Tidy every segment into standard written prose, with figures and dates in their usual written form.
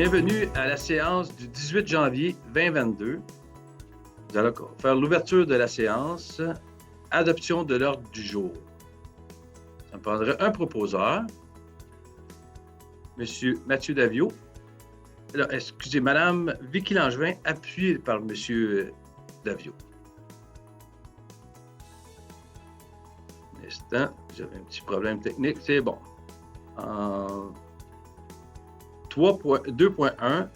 Bienvenue à la séance du 18 janvier 2022. Nous allons faire l'ouverture de la séance, adoption de l'ordre du jour. Ça me prendrait un proposeur, M. Mathieu Daviau. Alors, excusez, Mme Vicky Langevin, appuyée par M. Daviau. Un instant, j'avais un petit problème technique, c'est bon. 3.1,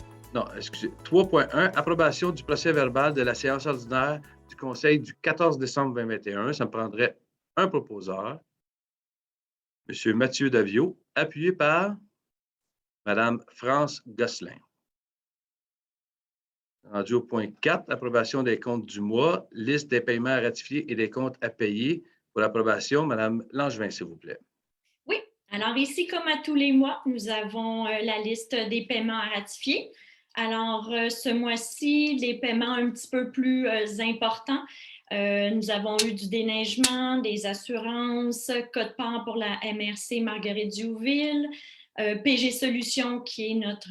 approbation du procès-verbal de la séance ordinaire du Conseil du 14 décembre 2021. Ça me prendrait un proposeur, M. Mathieu Daviau, appuyé par Mme France Gosselin. Rendu au point 4, approbation des comptes du mois, liste des paiements à ratifier et des comptes à payer. Pour l'approbation, Mme Langevin, s'il vous plaît. Oui, alors ici, comme à tous les mois, nous avons la liste des paiements à ratifier. Alors, ce mois-ci, les paiements un petit peu plus importants. Nous avons eu du déneigement, des assurances, code-part pour la MRC Marguerite-Diouville, PG Solutions, qui est notre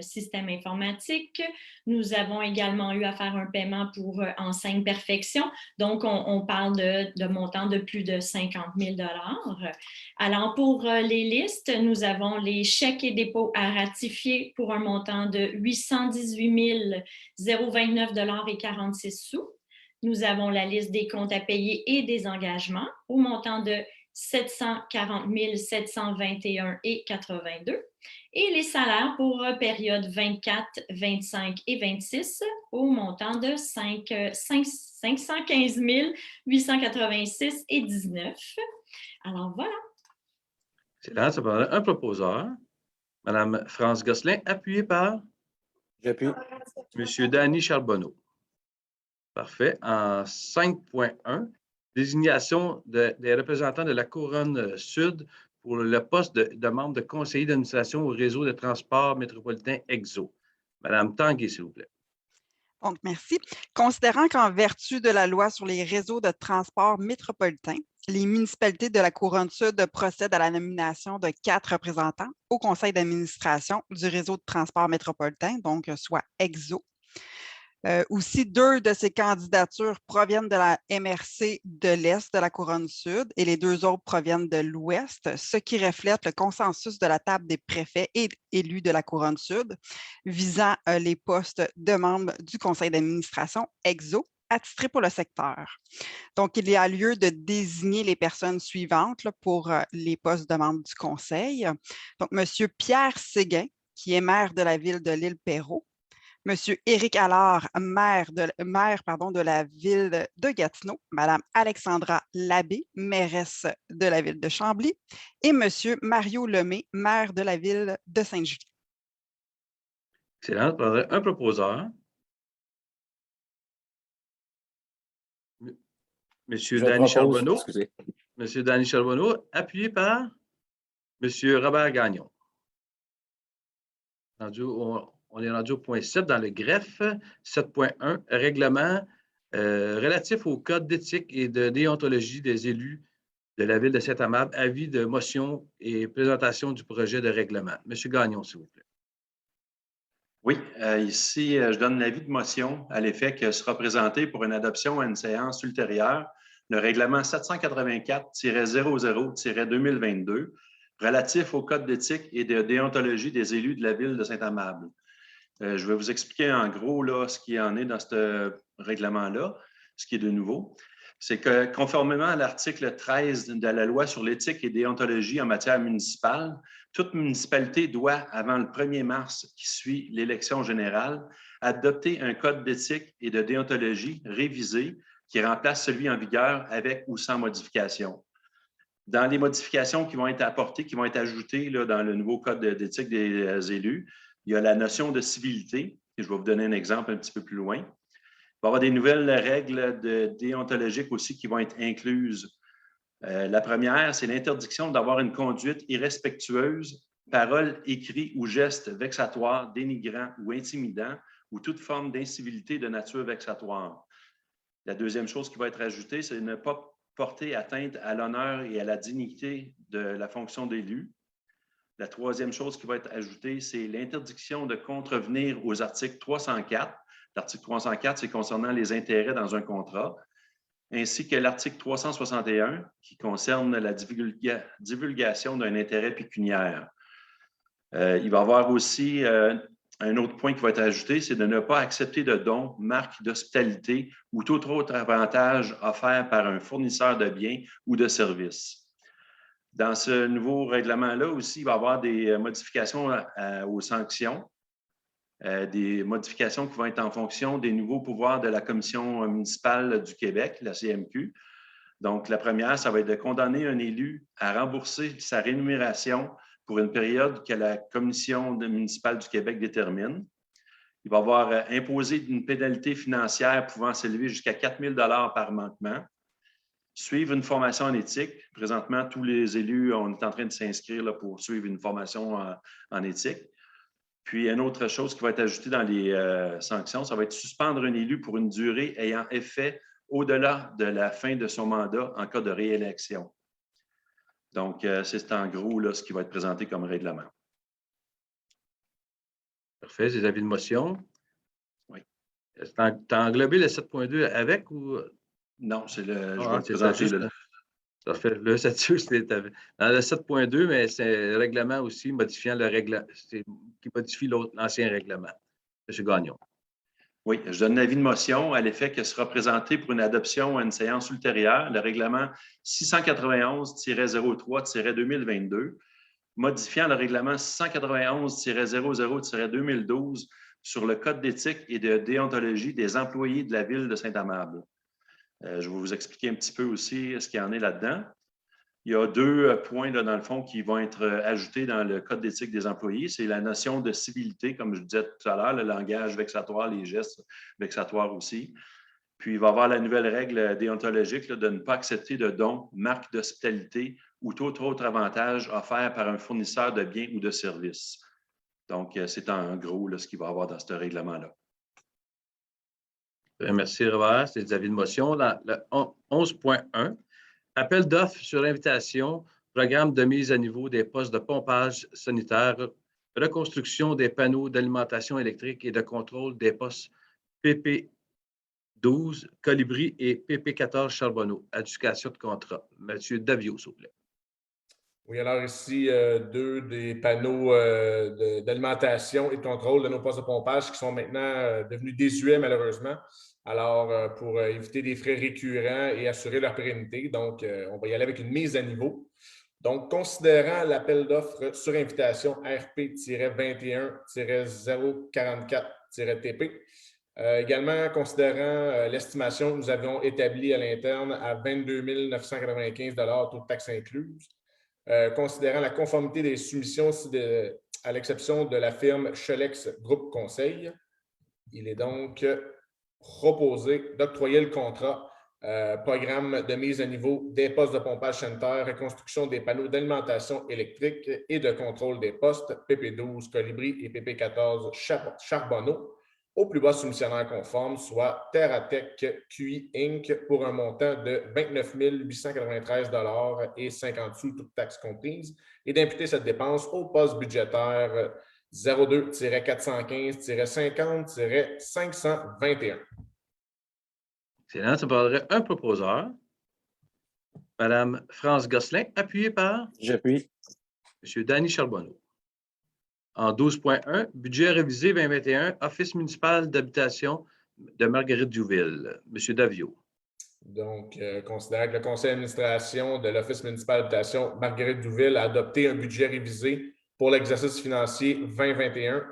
système informatique. Nous avons également eu à faire un paiement pour Enseigne Perfection. Donc, on parle de montants de plus de 50 000 $. Alors, pour les listes, nous avons les chèques et dépôts à ratifier pour un montant de 818 029 $ et 46 sous. Nous avons la liste des comptes à payer et des engagements au montant de 740 721 et 82. Et les salaires pour période 24, 25 et 26 au montant de 515 886 et 19. Alors voilà. C'est là, ça prendrait un proposeur, Mme France Gosselin, appuyée par J'appuie. M. Danny Charbonneau. Parfait. En 5.1, désignation des représentants de la Couronne Sud pour le poste de membre de conseiller d'administration au réseau de transport métropolitain EXO. Madame Tanguay, s'il vous plaît. Donc, merci. Considérant qu'en vertu de la loi sur les réseaux de transport métropolitain, les municipalités de la Couronne Sud procèdent à la nomination de 4 représentants au conseil d'administration du réseau de transport métropolitain, donc soit EXO. Aussi, 2 de ces candidatures proviennent de la MRC de l'Est de la Couronne Sud et les 2 autres proviennent de l'Ouest, ce qui reflète le consensus de la table des préfets et élus de la Couronne Sud visant les postes de membres du conseil d'administration EXO attitrés pour le secteur. Donc, il y a lieu de désigner les personnes suivantes pour les postes de membres du conseil. Donc, M. Pierre Séguin, qui est maire de la ville de l'Île-Perrot, M. Éric Allard, maire de la ville de Gatineau, Mme Alexandra Labbé, mairesse de la ville de Chambly, et M. Mario Lemay, maire de la ville de Sainte-Julie. Excellent. Je prendrais un proposeur. M. Danny Charbonneau. Excusez. M. Danny Charbonneau, appuyé par M. Robert Gagnon. On est rendu au point 7 dans le greffe, 7.1, règlement relatif au code d'éthique et de déontologie des élus de la ville de Saint-Amable, avis de motion et présentation du projet de règlement. Monsieur Gagnon, s'il vous plaît. Oui, ici, je donne l'avis de motion à l'effet que sera présenté pour une adoption à une séance ultérieure le règlement 784-00-2022 relatif au code d'éthique et de déontologie des élus de la ville de Saint-Amable. Je vais vous expliquer en gros là, ce qui en est dans ce règlement-là, ce qui est de nouveau. C'est que conformément à l'article 13 de la loi sur l'éthique et déontologie en matière municipale, toute municipalité doit, avant le 1er mars qui suit l'élection générale, adopter un code d'éthique et de déontologie révisé qui remplace celui en vigueur avec ou sans modification. Dans les modifications qui vont être apportées, qui vont être ajoutées là, dans le nouveau code d'éthique des élus, il y a la notion de civilité, et je vais vous donner un exemple un petit peu plus loin. Il va y avoir des nouvelles règles déontologiques aussi qui vont être incluses. La première, c'est l'interdiction d'avoir une conduite irrespectueuse, parole, écrit ou geste vexatoire, dénigrant ou intimidant, ou toute forme d'incivilité de nature vexatoire. La deuxième chose qui va être ajoutée, c'est ne pas porter atteinte à l'honneur et à la dignité de la fonction d'élu. La troisième chose qui va être ajoutée, c'est l'interdiction de contrevenir aux articles 304. L'article 304, c'est concernant les intérêts dans un contrat, ainsi que l'article 361 qui concerne la divulgation d'un intérêt pécuniaire. Il va y avoir aussi un autre point qui va être ajouté, c'est de ne pas accepter de dons, marques d'hospitalité ou tout autre avantage offert par un fournisseur de biens ou de services. Dans ce nouveau règlement-là aussi, il va y avoir des modifications aux sanctions, des modifications qui vont être en fonction des nouveaux pouvoirs de la Commission municipale du Québec, la CMQ. Donc, la première, ça va être de condamner un élu à rembourser sa rémunération pour une période que la Commission municipale du Québec détermine. Il va avoir imposé une pénalité financière pouvant s'élever jusqu'à 4 000 $ par manquement. Suivre une formation en éthique. Présentement, tous les élus, on est en train de s'inscrire pour suivre une formation en éthique. Puis, une autre chose qui va être ajoutée dans les sanctions, ça va être suspendre un élu pour une durée ayant effet au-delà de la fin de son mandat en cas de réélection. Donc, c'est en gros là, ce qui va être présenté comme règlement. Parfait. Des avis de motion? Oui. Tu as englobé le 7.2 avec ou? Non, c'est le. Je Ah, vais présenter le. Parfait. Le 7.2, c'était dans le 7.2, mais c'est le règlement aussi modifiant le règlement, qui modifie l'ancien règlement. M. Gagnon. Oui, je donne l'avis de motion à l'effet que sera présenté pour une adoption à une séance ultérieure le règlement 691-03-2022, modifiant le règlement 691-00-2012 sur le Code d'éthique et de déontologie des employés de la Ville de Saint-Amable. Je vais vous expliquer un petit peu aussi ce qu'il y en est là-dedans. Il y a deux points, là, dans le fond, qui vont être ajoutés dans le Code d'éthique des employés. C'est la notion de civilité, comme je disais tout à l'heure, le langage vexatoire, les gestes vexatoires aussi. Puis, il va y avoir la nouvelle règle déontologique là, de ne pas accepter de dons, marques d'hospitalité ou tout autre avantage offert par un fournisseur de biens ou de services. Donc, c'est en gros là, ce qu'il va y avoir dans ce règlement-là. Merci, Robert. C'est des avis de motion. Dans le 11.1, appel d'offres sur invitation, programme de mise à niveau des postes de pompage sanitaire, reconstruction des panneaux d'alimentation électrique et de contrôle des postes PP12, Colibri et PP14 Charbonneau. Adjudication de contrat. Monsieur Davio, s'il vous plaît. Oui, alors ici, deux des panneaux d'alimentation et de contrôle de nos postes de pompage qui sont maintenant devenus désuets, malheureusement. Alors, pour éviter des frais récurrents et assurer leur pérennité, donc, on va y aller avec une mise à niveau. Donc, considérant l'appel d'offres sur invitation RP-21-044-TP, également considérant l'estimation que nous avions établie à l'interne à 22 995 $ toutes taxes incluses, considérant la conformité des soumissions à l'exception de la firme Cholex Groupe Conseil, il est donc proposé d'octroyer le contrat programme de mise à niveau des postes de pompage sanitaire, reconstruction des panneaux d'alimentation électrique et de contrôle des postes PP12 Colibri et PP14 Charbonneau au plus bas soumissionnaire conforme, soit TerraTech QI Inc. pour un montant de 29 893 $ et 50 sous, toutes taxes comprises, et d'imputer cette dépense au poste budgétaire 02-415-50-521. Excellent. Ça parlerait un proposeur. Madame France Gosselin, appuyée par? J'appuie. Monsieur Danny Charbonneau. En 12.1, budget révisé 2021, Office municipal d'habitation de Marguerite-Douville. Monsieur Davio. Donc, considérant que le conseil d'administration de l'Office municipal d'habitation Marguerite-Douville a adopté un budget révisé pour l'exercice financier 2021,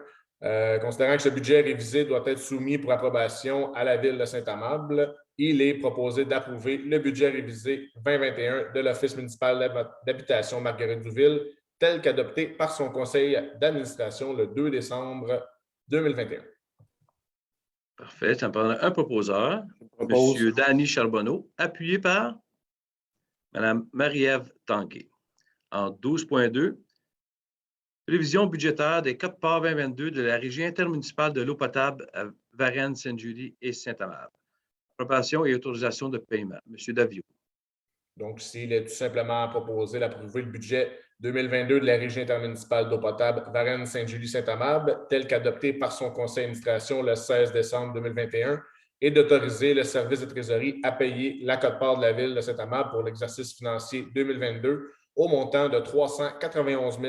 considérant que ce budget révisé doit être soumis pour approbation à la Ville de Saint-Amable, il est proposé d'approuver le budget révisé 2021 de l'Office municipal d'habitation Marguerite-Douville tel qu'adopté par son conseil d'administration le 2 décembre 2021. Parfait. Ça me prendra un proposeur. Propose. Monsieur Danny Charbonneau, appuyé par Madame Marie-Ève Tanguay. En 12.2, prévision budgétaire des codes part 2022 de la Régie intermunicipale de l'eau potable à Varennes, Sainte-Julie et Saint-Amable. Approbation et autorisation de paiement. Monsieur Davio. Donc, ici, il est tout simplement proposé d'approuver le budget 2022 de la Régie intermunicipale d'eau potable Varennes-Sainte-Julie-Saint-Amable, tel qu'adopté par son conseil d'administration le 16 décembre 2021, et d'autoriser le service de trésorerie à payer la quote-part de la Ville de Saint-Amable pour l'exercice financier 2022 au montant de 391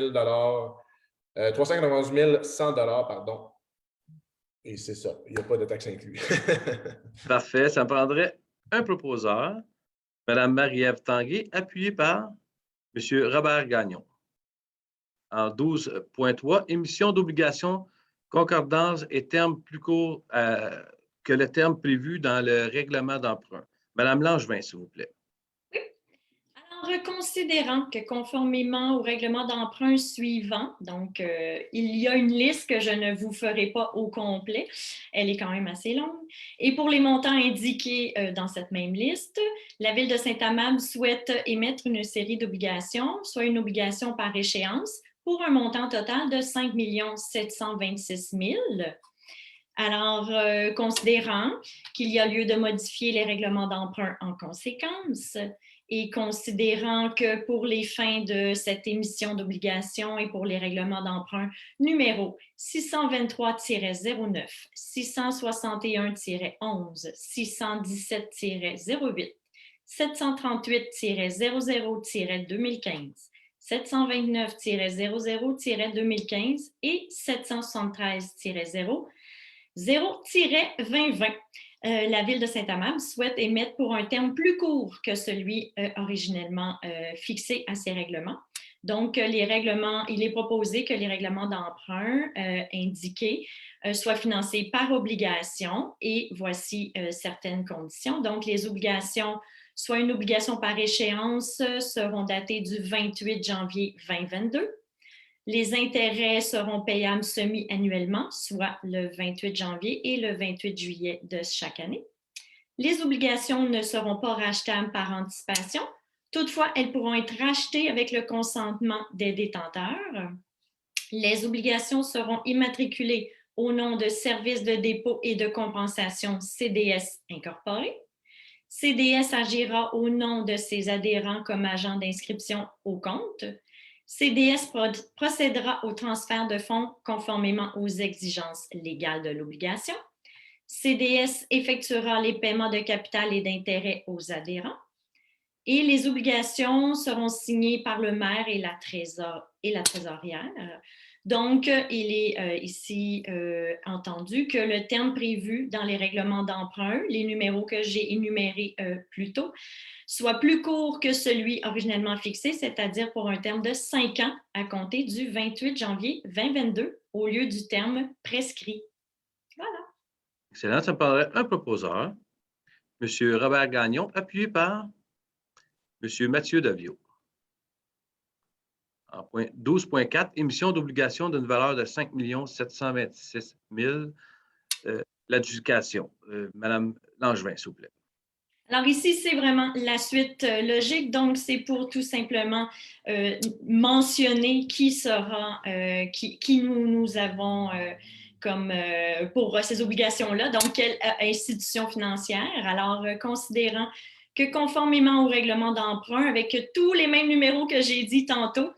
100 $, pardon. Et c'est ça, il n'y a pas de taxe inclue. Parfait. Ça me prendrait un proposeur, Mme Marie-Ève Tanguay, appuyée par M. Robert Gagnon. En 12.3, émission d'obligations, concordance et termes plus courts que le terme prévu dans le règlement d'emprunt. Madame Langevin, s'il vous plaît. Alors, considérant que conformément au règlement d'emprunt suivant, donc il y a une liste que je ne vous ferai pas au complet, elle est quand même assez longue, et pour les montants indiqués dans cette même liste, la Ville de Saint-Amable souhaite émettre une série d'obligations, soit une obligation par échéance, pour un montant total de 5 726 000. Alors, considérant qu'il y a lieu de modifier les règlements d'emprunt en conséquence, et considérant que pour les fins de cette émission d'obligations et pour les règlements d'emprunt numéro 623-09, 661-11, 617-08, 738-00-2015, 729-00-2015 et 773-0, 0-2020. La Ville de Saint-Amable souhaite émettre pour un terme plus court que celui originellement fixé à ces règlements. Donc, les règlements, il est proposé que les règlements d'emprunt indiqués soient financés par obligation et voici certaines conditions. Donc, les obligations, soit une obligation par échéance, seront datées du 28 janvier 2022. Les intérêts seront payables semi-annuellement, soit le 28 janvier et le 28 juillet de chaque année. Les obligations ne seront pas rachetables par anticipation. Toutefois, elles pourront être rachetées avec le consentement des détenteurs. Les obligations seront immatriculées au nom de Services de dépôt et de compensation CDS Incorporé. CDS agira au nom de ses adhérents comme agent d'inscription au compte. CDS procédera au transfert de fonds conformément aux exigences légales de l'obligation. CDS effectuera les paiements de capital et d'intérêt aux adhérents. Et les obligations seront signées par le maire et la trésorière. Donc, il est ici entendu que le terme prévu dans les règlements d'emprunt, les numéros que j'ai énumérés plus tôt, soit plus court que celui originellement fixé, c'est-à-dire pour un terme de 5 ans à compter du 28 janvier 2022 au lieu du terme prescrit. Voilà. Excellent. Ça me prendrait un proposeur, M. Robert Gagnon, appuyé par M. Mathieu Daviau. En 12.4, émission d'obligation d'une valeur de 5 726 000, l'adjudication. Madame Langevin, s'il vous plaît. Alors ici, c'est vraiment la suite logique. Donc, c'est pour tout simplement mentionner qui sera, qui nous avons comme pour ces obligations-là. Donc, quelle institution financière. Alors, considérant que conformément au règlement d'emprunt, avec tous les mêmes numéros que j'ai dit tantôt,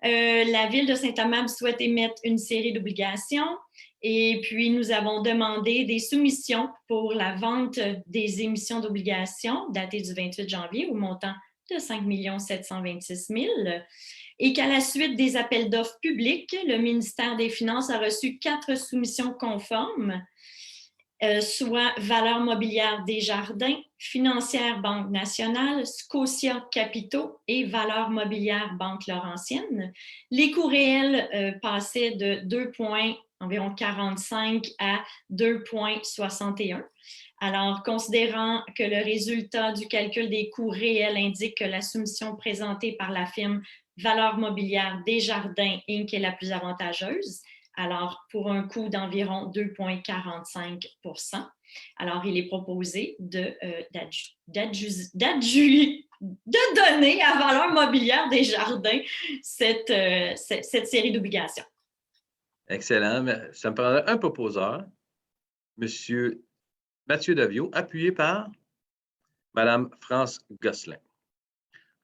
la Ville de Saint-Amable souhaite émettre une série d'obligations. Et puis, nous avons demandé des soumissions pour la vente des émissions d'obligations datées du 28 janvier au montant de 5 726 000 et qu'à la suite des appels d'offres publics, le ministère des Finances a reçu 4 soumissions conformes, soit Valeurs mobilières Desjardins, Financière Banque nationale, Scotia Capitaux et Valeurs mobilières Banque Laurentienne. Les coûts réels passaient de environ 45 à 2,61. Alors, considérant que le résultat du calcul des coûts réels indique que la soumission présentée par la firme Valeurs mobilières Desjardins Inc. est la plus avantageuse, alors pour un coût d'environ 2,45 %. Alors, il est proposé de donner à Valeurs mobilières Desjardins cette série d'obligations. Excellent. Ça me prendrait un proposeur, M. Mathieu Daviau, appuyé par Mme France Gosselin.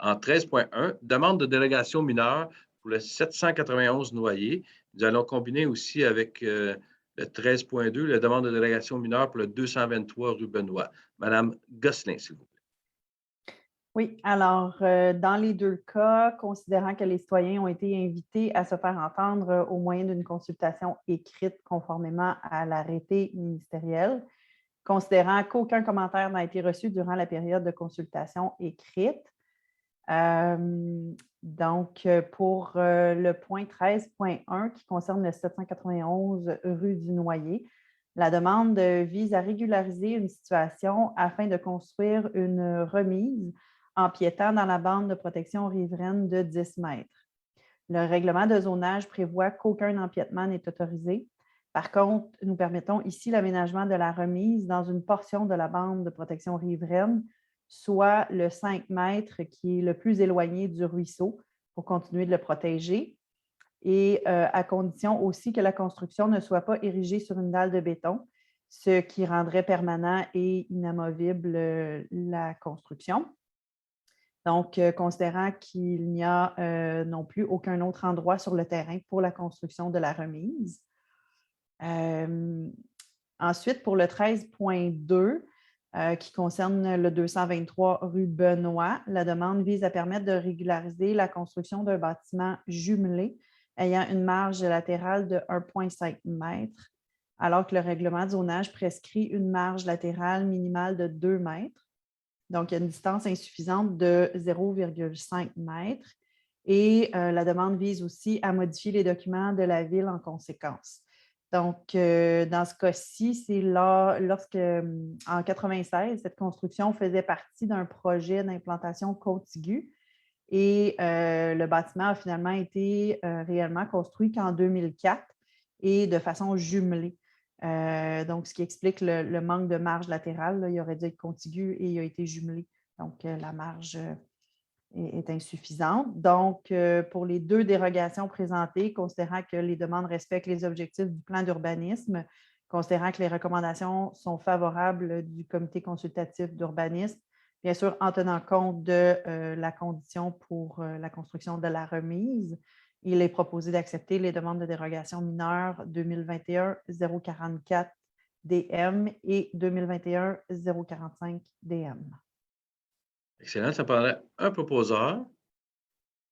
En 13.1, demande de délégation mineure pour le 791 Noyer. Nous allons combiner aussi avec le 13.2, la demande de délégation mineure pour le 223 rue Benoît. Madame Gosselin, s'il vous plaît. Oui, alors, dans les deux cas, considérant que les citoyens ont été invités à se faire entendre au moyen d'une consultation écrite conformément à l'arrêté ministériel, considérant qu'aucun commentaire n'a été reçu durant la période de consultation écrite. Donc, pour le point 13.1 qui concerne le 791 rue du Noyer, la demande vise à régulariser une situation afin de construire une remise empiétant dans la bande de protection riveraine de 10 mètres. Le règlement de zonage prévoit qu'aucun empiètement n'est autorisé. Par contre, nous permettons ici l'aménagement de la remise dans une portion de la bande de protection riveraine, soit le 5 mètres qui est le plus éloigné du ruisseau pour continuer de le protéger, et à condition aussi que la construction ne soit pas érigée sur une dalle de béton, ce qui rendrait permanent et inamovible la construction. Donc, considérant qu'il n'y a non plus aucun autre endroit sur le terrain pour la construction de la remise. Ensuite, pour le 13.2, qui concerne le 223 rue Benoît, la demande vise à permettre de régulariser la construction d'un bâtiment jumelé ayant une marge latérale de 1,5 m, alors que le règlement de zonage prescrit une marge latérale minimale de 2 mètres. Donc, il y a une distance insuffisante de 0,5 m et la demande vise aussi à modifier les documents de la ville en conséquence. Donc, dans ce cas-ci, c'est là, lorsque, en 1996, cette construction faisait partie d'un projet d'implantation contiguë et le bâtiment a finalement été réellement construit qu'en 2004 et de façon jumelée. Donc, ce qui explique le manque de marge latérale. Là, il aurait dû être contigu et il a été jumelé. Donc, la marge est insuffisante. Donc, pour les deux dérogations présentées, considérant que les demandes respectent les objectifs du plan d'urbanisme, considérant que les recommandations sont favorables du comité consultatif d'urbanisme, bien sûr, en tenant compte de la condition pour la construction de la remise, il est proposé d'accepter les demandes de dérogation mineure 2021-044 DM et 2021-045 DM. Excellent. Ça prendrait un proposeur.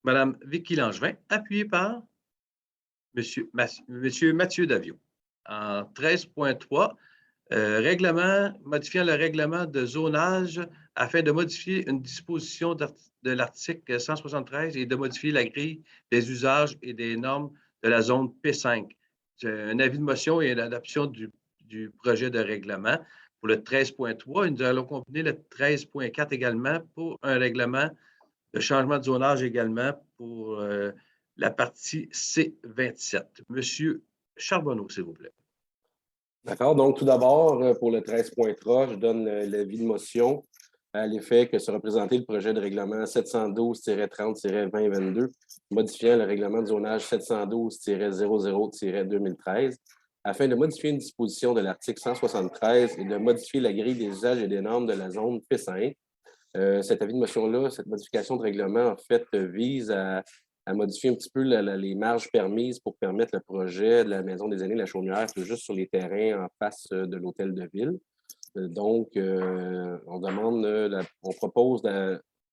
Madame Vicky Langevin, appuyée par Monsieur Mathieu Daviau. En 13.3, modifiant le règlement de zonage afin de modifier une disposition de l'article 173 et de modifier la grille des usages et des normes de la zone P5. Un avis de motion et l'adoption du projet de règlement. Pour le 13.3, nous allons combiner le 13.4 également pour un règlement de changement de zonage également pour la partie C27. Monsieur Charbonneau, s'il vous plaît. D'accord. Donc, tout d'abord, pour le 13.3, je donne l'avis de motion à l'effet que se représenter le projet de règlement 712-30-2022, modifiant le règlement de zonage 712-00-2013, afin de modifier une disposition de l'article 173 et de modifier la grille des usages et des normes de la zone P5. Cet avis de motion-là, cette modification de règlement, en fait, vise à modifier un petit peu les marges permises pour permettre le projet de la Maison des aînés de la Chaumière, juste sur les terrains en face de l'hôtel de ville. Donc, on propose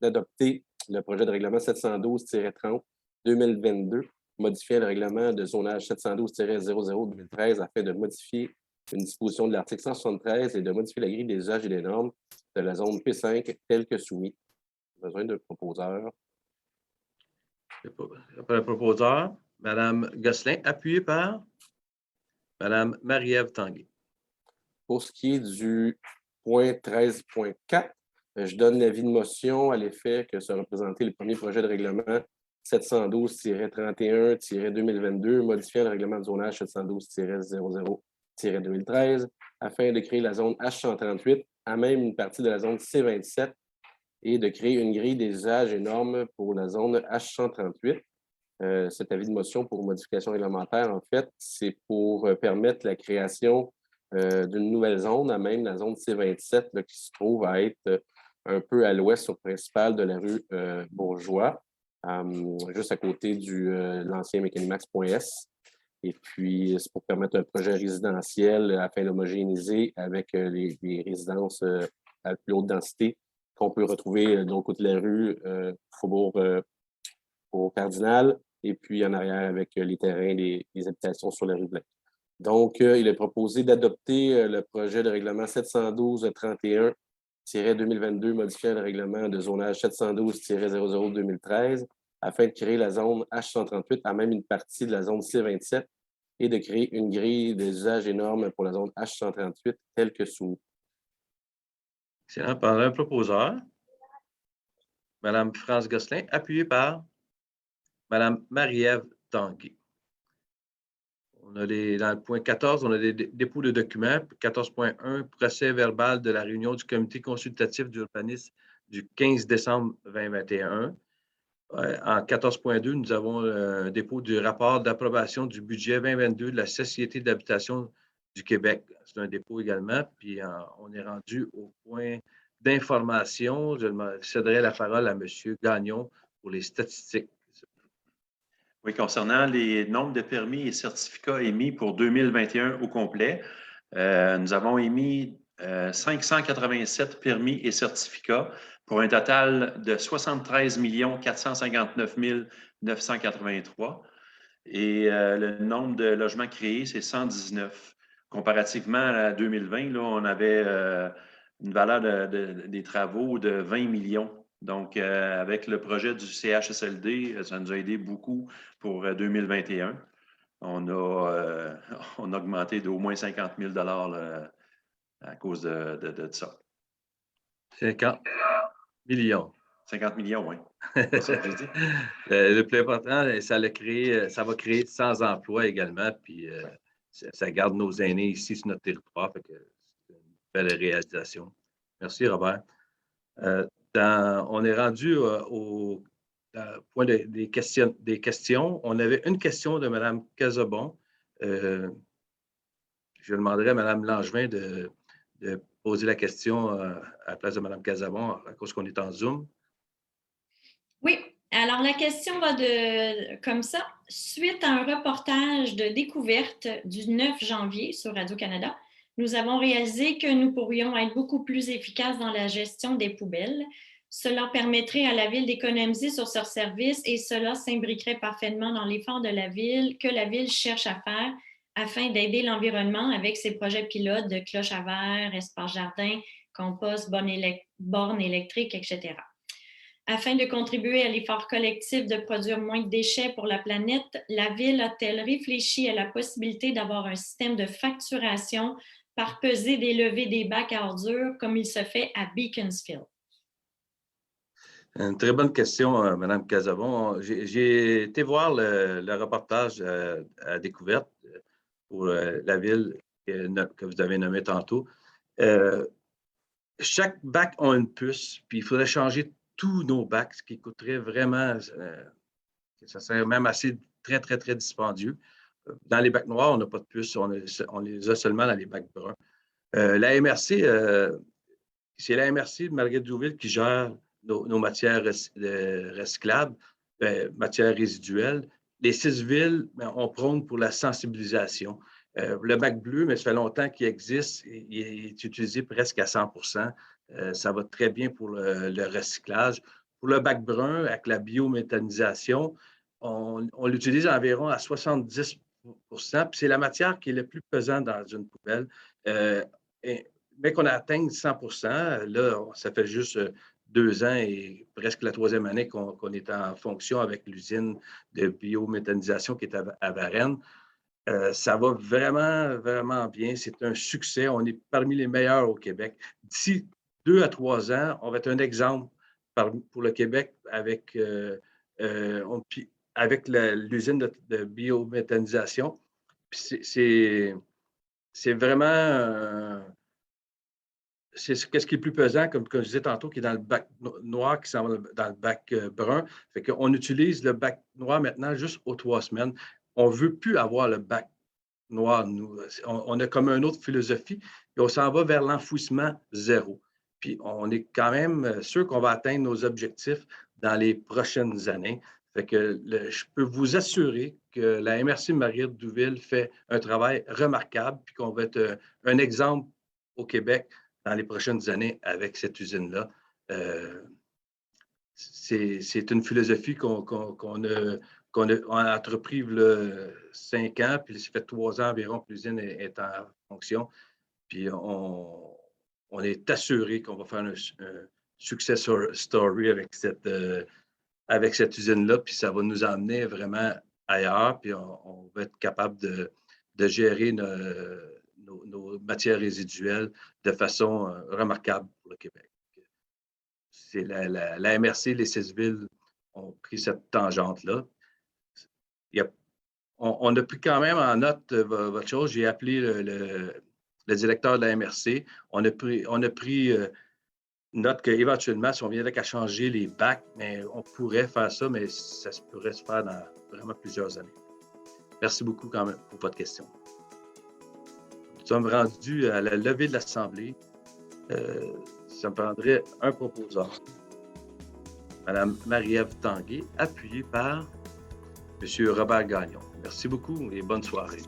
d'adopter le projet de règlement 712-30-2022, modifiant le règlement de zonage 712-00-2013 afin de modifier une disposition de l'article 173 et de modifier la grille des usages et des normes de la zone P5 telle que soumise. Besoin d'un proposeur. Après le proposeur, Mme Gosselin, appuyée par Mme Marie-Ève Tanguay. Pour ce qui est du point 13.4, je donne l'avis de motion à l'effet que se représentait le premier projet de règlement 712-31-2022, modifiant le règlement de zonage 712-00-2013 afin de créer la zone H138 à même une partie de la zone C27 et de créer une grille des usages et normes pour la zone H138. Cet avis de motion pour modification réglementaire, en fait, c'est pour permettre la création d'une nouvelle zone, à même la zone C27, là, qui se trouve à être un peu à l'ouest sur principal de la rue Bourgeois, juste à côté de l'ancien Mécanimax.s. Et puis, c'est pour permettre un projet résidentiel afin d'homogénéiser avec les résidences à plus haute densité qu'on peut retrouver de l'autre côté de la rue, Faubourg au Cardinal, et puis en arrière avec les terrains, les habitations sur la rue Blain. Donc, il est proposé d'adopter le projet de règlement 712-31-2022, modifiant le règlement de zonage 712-00-2013, afin de créer la zone H138 à même une partie de la zone C27 et de créer une grille des usages et normes pour la zone H138 telle que soumise. Excellent. Par un proposeur, Mme France Gosselin, appuyée par Mme Marie-Ève Tanguay. Dans le point 14, on a des dépôts de documents. 14.1, procès verbal de la réunion du comité consultatif d'urbanisme du 15 décembre 2021. En 14.2, nous avons un dépôt du rapport d'approbation du budget 2022 de la Société d'habitation du Québec. C'est un dépôt également. Puis on est rendu au point d'information. Je céderai la parole à M. Gagnon pour les statistiques. Oui, concernant les nombres de permis et certificats émis pour 2021 au complet, nous avons émis 587 permis et certificats pour un total de 73 459 983. Et le nombre de logements créés, c'est 119. Comparativement à 2020, là, on avait une valeur des travaux de 20 millions. Donc, avec le projet du CHSLD, ça nous a aidé beaucoup pour 2021. On a augmenté d'au moins 50 000 $ à cause de ça. 50 millions. 50 millions, oui. C'est ça que j'ai dit. Le plus important, ça va créer 100 emplois également, puis ça garde nos aînés ici sur notre territoire. Fait que c'est une belle réalisation. Merci, Robert. On est rendu au point des questions. On avait une question de Mme Casabon. Je demanderai à Mme Langevin de poser la question à la place de Mme Casabon à cause qu'on est en Zoom. Oui, alors la question va comme ça. Suite à un reportage de découverte du 9 janvier sur Radio-Canada, nous avons réalisé que nous pourrions être beaucoup plus efficaces dans la gestion des poubelles. Cela permettrait à la Ville d'économiser sur ce service et cela s'imbriquerait parfaitement dans l'effort de la Ville que la Ville cherche à faire afin d'aider l'environnement avec ses projets pilotes de cloches à verre, espace jardin, compost, bornes électriques, etc. Afin de contribuer à l'effort collectif de produire moins de déchets pour la planète, la Ville a-t-elle réfléchi à la possibilité d'avoir un système de facturation par pesée des levées des bacs à ordures comme il se fait à Beaconsfield? Une très bonne question, Mme Casabon. J'ai été voir le reportage à découverte pour la Ville que vous avez nommée tantôt. Chaque bac a une puce, puis il faudrait changer tous nos bacs, ce qui coûterait vraiment, ça serait même assez très, très, très dispendieux. Dans les bacs noirs, on n'a pas de puce, on les a seulement dans les bacs bruns. La MRC, c'est la MRC de Marguerite-Douville qui gère nos matières recyclables, matières résiduelles. Les 6 villes, on prône pour la sensibilisation. Le bac bleu, mais ça fait longtemps qu'il existe, il est utilisé presque à 100%. Ça va très bien pour le recyclage. Pour le bac brun, avec la biométhanisation, on l'utilise environ à 70%. Puis c'est la matière qui est la plus pesante dans une poubelle. Mais qu'on atteigne 100%, là, ça fait juste 2 ans et presque la 3e année qu'on est en fonction avec l'usine de biométhanisation qui est à Varennes. Ça va vraiment, vraiment bien. C'est un succès. On est parmi les meilleurs au Québec. D'ici 2 à 3 ans, on va être un exemple pour le Québec avec l'usine de biométhanisation. C'est vraiment... c'est ce qui est le plus pesant, comme je disais tantôt, qui est dans le bac noir, qui s'en va dans le bac brun. Fait qu'on utilise le bac noir maintenant juste aux 3 semaines. On ne veut plus avoir le bac noir, nous. On a comme une autre philosophie et on s'en va vers l'enfouissement zéro. Puis on est quand même sûr qu'on va atteindre nos objectifs dans les prochaines années. Fait que je peux vous assurer que la MRC Marguerite-Douville fait un travail remarquable, puis qu'on va être un exemple au Québec dans les prochaines années avec cette usine-là. C'est une philosophie qu'on a entrepris il y a 5 ans, puis ça fait 3 ans environ que l'usine est en fonction. Puis on est assuré qu'on va faire un success story avec cette usine-là, puis ça va nous emmener vraiment ailleurs, puis on va être capable de gérer nos matières résiduelles de façon remarquable pour le Québec. C'est la MRC, les 6 villes ont pris cette tangente-là. On a pris quand même en note votre chose. J'ai appelé le directeur de la MRC. On a pris note qu'éventuellement, si on vient qu'à changer les bacs, mais on pourrait faire ça, mais ça pourrait se faire dans vraiment plusieurs années. Merci beaucoup quand même pour votre question. Nous sommes rendus à la levée de l'Assemblée. Ça me prendrait un proposeur. Madame Marie-Ève Tanguay, appuyée par M. Robert Gagnon. Merci beaucoup et bonne soirée.